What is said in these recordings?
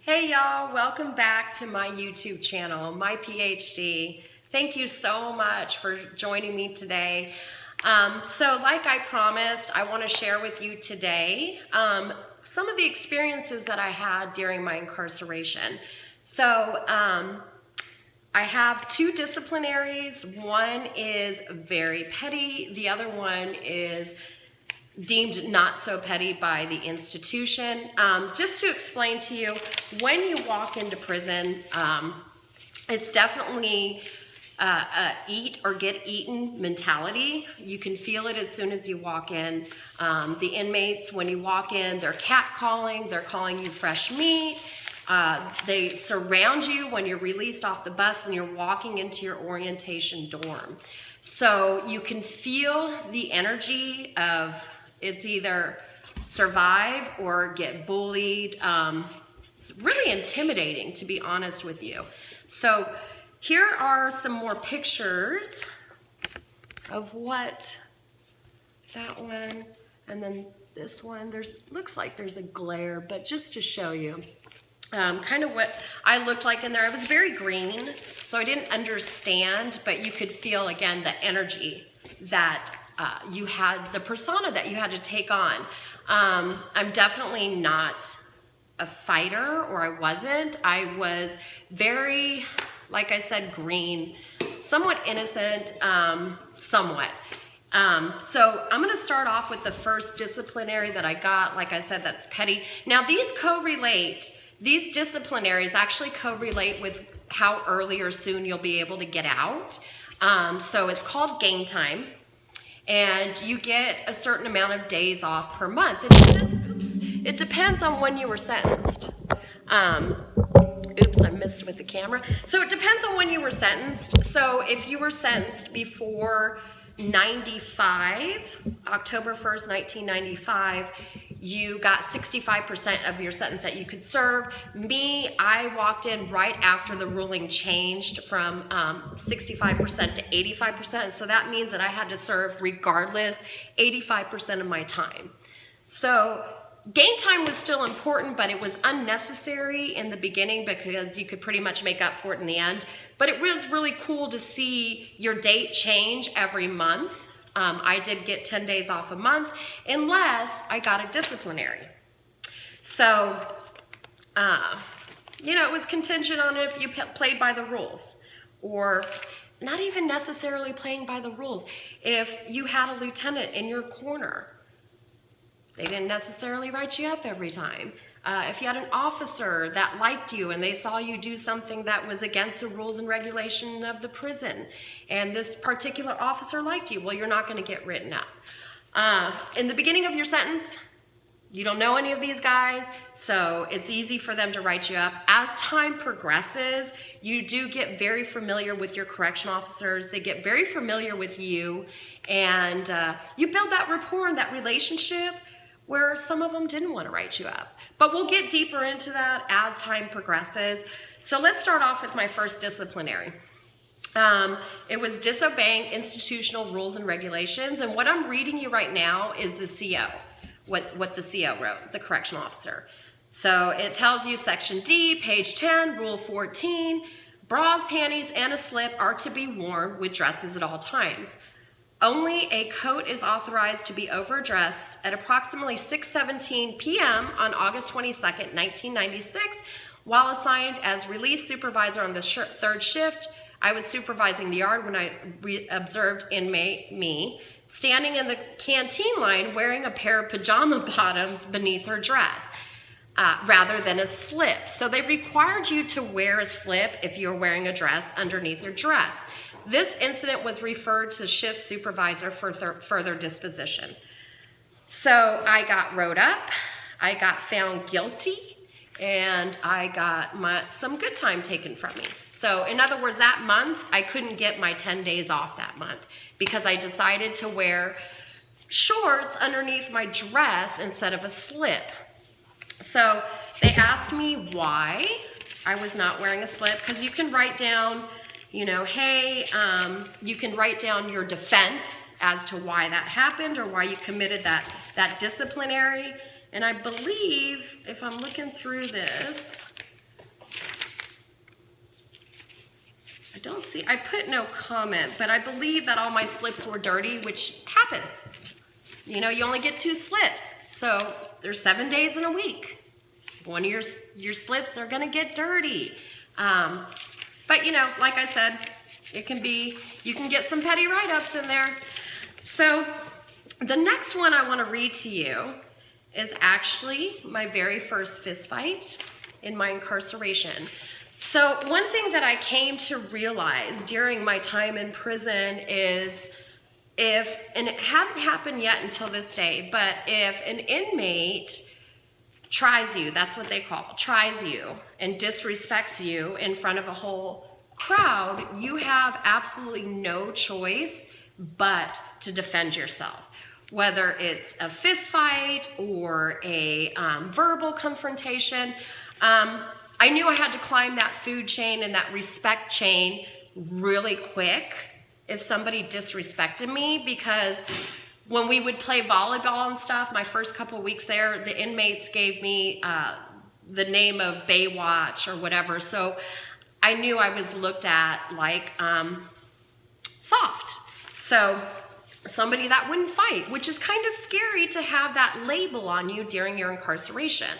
Hey y'all, welcome back to my YouTube channel, My PhD. Thank you so much for joining me today. So like I promised, I want to share with you today some of the experiences that I had during my incarceration. So I have two disciplinaries. One is very petty, the other one is deemed not so petty by the institution. Just to explain to you, when you walk into prison, it's definitely a eat or get eaten mentality. You can feel it as soon as you walk in. The inmates, when you walk in, they're catcalling, they're calling you fresh meat. They surround you when you're released off the bus and you're walking into your orientation dorm. So you can feel the energy of it's either survive or get bullied. It's really intimidating, to be honest with you. So here are some more pictures of what that one, and then this one. Looks like there's a glare, but just to show you kind of what I looked like in there. I was very green, so I didn't understand, but you could feel, again, the energy that you had, the persona that you had to take on. I'm definitely not a fighter, or I wasn't. I was very, like I said, green, somewhat innocent, somewhat. So I'm gonna start off with the first disciplinary that I got. Like I said, that's petty. Now these disciplinaries actually correlate with how early or soon you'll be able to get out. So it's called game time. And you get a certain amount of days off per month. It depends on when you were sentenced. Oops, I missed with the camera. So it depends on when you were sentenced. So if you were sentenced before 95, October 1st, 1995, you got 65% of your sentence that you could serve. Me, I walked in right after the ruling changed from 65% to 85%. So that means that I had to serve regardless 85% of my time. So game time was still important, but it was unnecessary in the beginning because you could pretty much make up for it in the end. But it was really cool to see your date change every month. I did get 10 days off a month unless I got a disciplinary. So, you know, it was contingent on if you played by the rules, or not even necessarily playing by the rules. If you had a lieutenant in your corner, they didn't necessarily write you up every time. If you had an officer that liked you and they saw you do something that was against the rules and regulation of the prison, and this particular officer liked you, well, you're not gonna get written up. In the beginning of your sentence, you don't know any of these guys, so it's easy for them to write you up. As time progresses, you do get very familiar with your correction officers. They get very familiar with you, and you build that rapport and that relationship where some of them didn't want to write you up. But we'll get deeper into that as time progresses. So let's start off with my first disciplinary. It was disobeying institutional rules and regulations, and what I'm reading you right now is the CO, what the CO wrote, the correctional officer. So it tells you Section D, page 10, Rule 14, bras, panties, and a slip are to be worn with dresses at all times. Only a coat is authorized to be over a dress. At approximately 6:17 p.m. on August 22nd, 1996, while assigned as release supervisor on the third shift, I was supervising the yard when I observed inmate me standing in the canteen line wearing a pair of pajama bottoms beneath her dress rather than a slip. So they required you to wear a slip if you're wearing a dress underneath your dress. This incident was referred to shift supervisor for further disposition. So I got wrote up, I got found guilty, and I got some good time taken from me. So in other words, that month, I couldn't get my 10 days off that month because I decided to wear shorts underneath my dress instead of a slip. So they asked me why I was not wearing a slip, because you can write down, you know, hey, you can write down your defense as to why that happened or why you committed that disciplinary. And I believe, if I'm looking through this, don't see, I put no comment, but I believe that all my slips were dirty, which happens. You know, you only get 2 slips. So there's 7 days in a week. One of your slips are gonna get dirty. But you know, like I said, it can be, you can get some petty write-ups in there. So the next one I wanna read to you is actually my very first fist fight in my incarceration. So one thing that I came to realize during my time in prison is and it hadn't happened yet until this day, but if an inmate tries you, that's what they call, tries you, and disrespects you in front of a whole crowd, you have absolutely no choice but to defend yourself. Whether it's a fist fight or a verbal confrontation, I knew I had to climb that food chain and that respect chain really quick if somebody disrespected me, because when we would play volleyball and stuff, my first couple weeks there, the inmates gave me the name of Baywatch or whatever, so I knew I was looked at like soft. So somebody that wouldn't fight, which is kind of scary to have that label on you during your incarceration.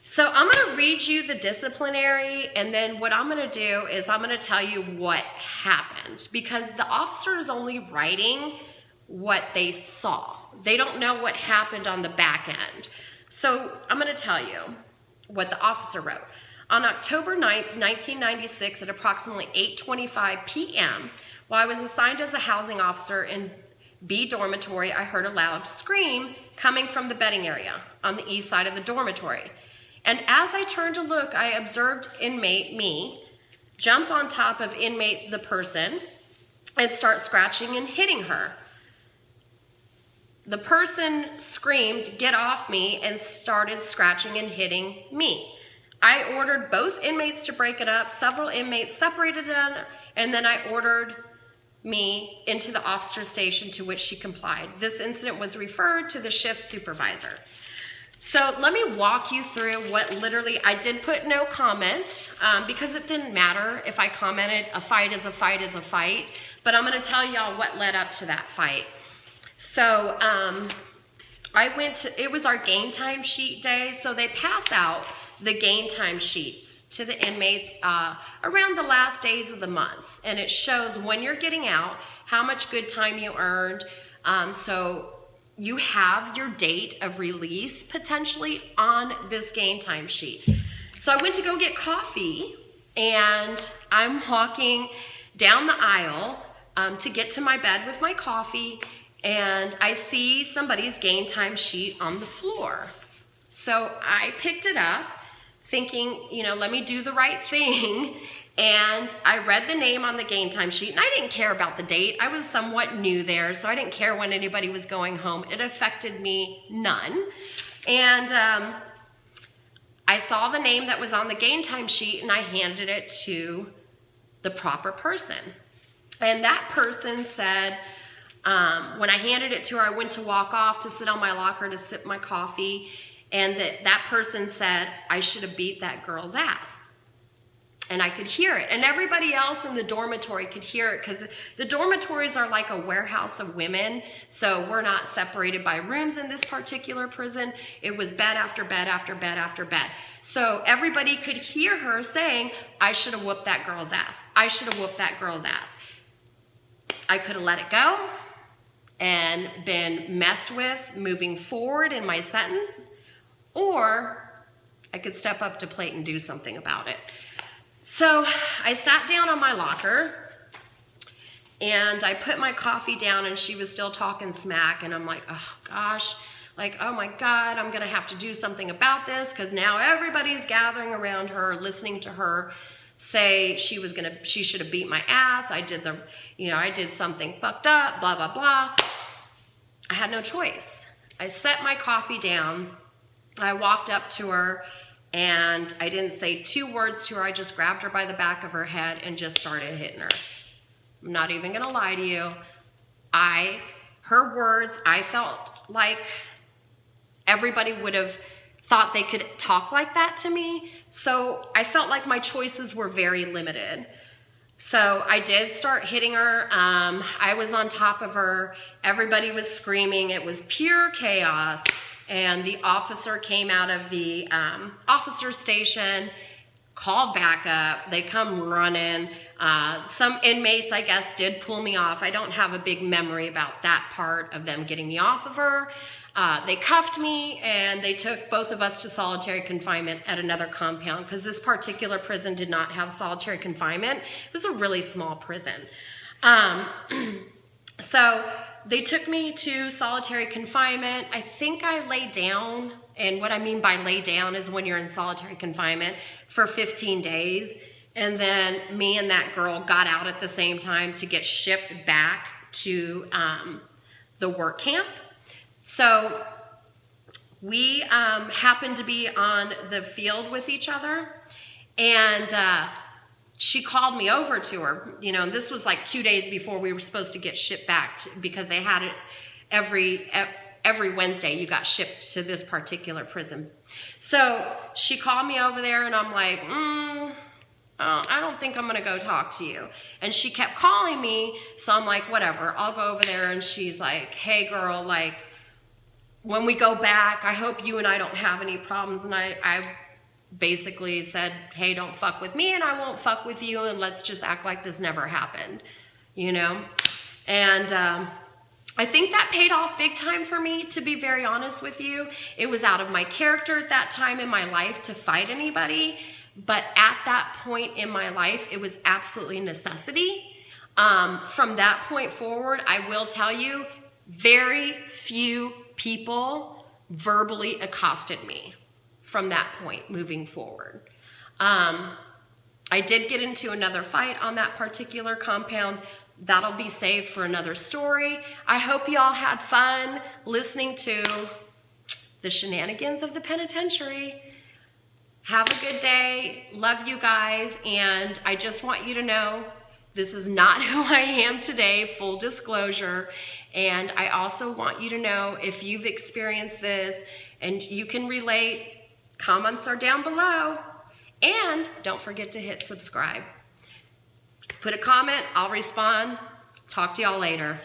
So I'm gonna read you the disciplinary, and then what I'm gonna do is I'm gonna tell you what happened, because the officer is only writing what they saw. They don't know what happened on the back end. So I'm gonna tell you what the officer wrote. On October 9th, 1996 at approximately 8:25 p.m., while I was assigned as a housing officer in B dormitory, I heard a loud scream coming from the bedding area on the east side of the dormitory. And as I turned to look, I observed inmate, me, jump on top of inmate, the person, and start scratching and hitting her. The person screamed, "Get off me," and started scratching and hitting me. I ordered both inmates to break it up. Several inmates separated them, and then I ordered me into the officer's station, to which she complied. This incident was referred to the shift supervisor. So let me walk you through what literally, I did put no comment because it didn't matter if I commented. A fight is a fight is a fight, but I'm gonna tell y'all what led up to that fight. So it was our game time sheet day, so they pass out the game time sheets to the inmates around the last days of the month, and it shows when you're getting out, how much good time you earned, so you have your date of release potentially on this game time sheet. So I went to go get coffee, and I'm walking down the aisle to get to my bed with my coffee, and I see somebody's game time sheet on the floor. So I picked it up thinking, you know, let me do the right thing. And I read the name on the game time sheet, and I didn't care about the date. I was somewhat new there, so I didn't care when anybody was going home. It affected me none. And I saw the name that was on the game time sheet, and I handed it to the proper person. And that person said, when I handed it to her, I went to walk off to sit on my locker to sip my coffee, and that person said, I should have beat that girl's ass. And I could hear it. And everybody else in the dormitory could hear it, because the dormitories are like a warehouse of women. So we're not separated by rooms in this particular prison. It was bed after bed after bed after bed. So everybody could hear her saying, I should have whooped that girl's ass. I should have whooped that girl's ass. I could have let it go and been messed with moving forward in my sentence, or I could step up to plate and do something about it. So I sat down on my locker, and I put my coffee down, and she was still talking smack, and I'm like, oh gosh, like, oh my God, I'm gonna have to do something about this, because now everybody's gathering around her, listening to her say she should have beat my ass, I did something fucked up, blah, blah, blah. I had no choice. I set my coffee down, I walked up to her, and I didn't say 2 words to her. I just grabbed her by the back of her head and just started hitting her. I'm not even gonna lie to you. Her words, I felt like everybody would have thought they could talk like that to me. So I felt like my choices were very limited. So I did start hitting her. I was on top of her. Everybody was screaming. It was pure chaos. And the officer came out of the officer station, called back up. They come running. Some inmates, I guess, did pull me off. I don't have a big memory about that part of them getting me off of her. They cuffed me and they took both of us to solitary confinement at another compound because this particular prison did not have solitary confinement. It was a really small prison. So they took me to solitary confinement. I think I lay down, and what I mean by lay down is when you're in solitary confinement for 15 days. And then me and that girl got out at the same time to get shipped back to the work camp. So we happened to be on the field with each other, and she called me over to her. You know, this was like 2 days before we were supposed to get shipped back because they had it every Wednesday you got shipped to this particular prison. So she called me over there, and I'm like, I don't think I'm going to go talk to you. And she kept calling me, so I'm like, whatever, I'll go over there. And she's like, hey, girl, like, when we go back, I hope you and I don't have any problems. And I basically said, hey, don't fuck with me and I won't fuck with you, and let's just act like this never happened, you know? And I think that paid off big time for me, to be very honest with you. It was out of my character at that time in my life to fight anybody, but at that point in my life, it was absolutely a necessity. From that point forward, I will tell you, very few people verbally accosted me from that point moving forward. I did get into another fight on that particular compound. That'll be saved for another story. I hope y'all had fun listening to the shenanigans of the penitentiary. Have a good day. Love you guys. And I just want you to know this is not who I am today, full disclosure. And I also want you to know, if you've experienced this and you can relate, comments are down below. And don't forget to hit subscribe. Put a comment, I'll respond. Talk to y'all later.